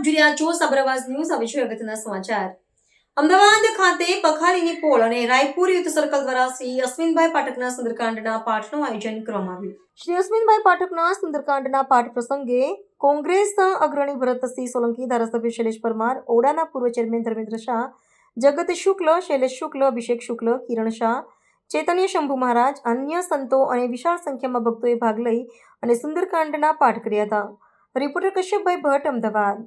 આપ જોઈ રહ્યા છો સબરવાસ ન્યૂઝ. હવે છે અગત્યના સમાચાર. અમદાવાદ ખાતે પખાલીની પોળ અને રાયપુર યુથ સર્કલ દ્વારા શ્રી અશ્વિનભાઈ પાઠકના સુંદરકાંડના પાઠનું આયોજન કરવામાં આવ્યું. શ્રી અશ્વિનભાઈ પાઠકના સુંદરકાંડના પાઠ પ્રસંગે કોંગ્રેસ અગ્રણી ભરતસિંહ સોલંકી, ધારાસભ્ય શૈલેષ પરમાર, ઓડાના પૂર્વ ચેરમેન ધર્મેન્દ્ર શાહ, જગત શુક્લ, શૈલેષ શુક્લ, અભિષેક શુક્લ, કિરણ શાહ, ચૈતન્ય શંભુ મહારાજ, અન્ય સંતો અને વિશાળ સંખ્યામાં ભક્તોએ ભાગ લઈ અને સુંદરકાંડના પાઠ કર્યા હતા. રિપોર્ટર કશ્યપભાઈ ભટ્ટ, અમદાવાદ.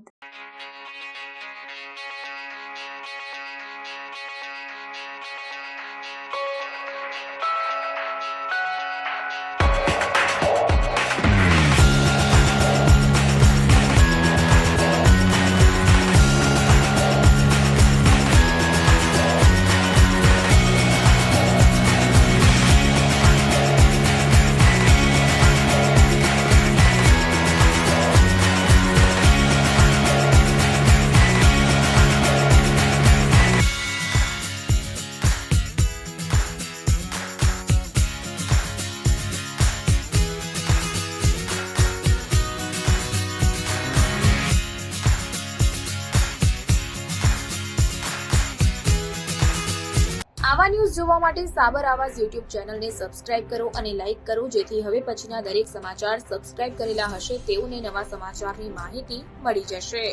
આવા ન્યૂઝ જોવા માટે સાબર આવાઝ યુટ્યુબ ચેનલને સબસ્ક્રાઇબ કરો અને લાઇક કરો, જેથી હવે પછીના દરેક સમાચાર સબસ્ક્રાઇબ કરેલા હશે તેઓને નવા સમાચારની માહિતી મળી જશે.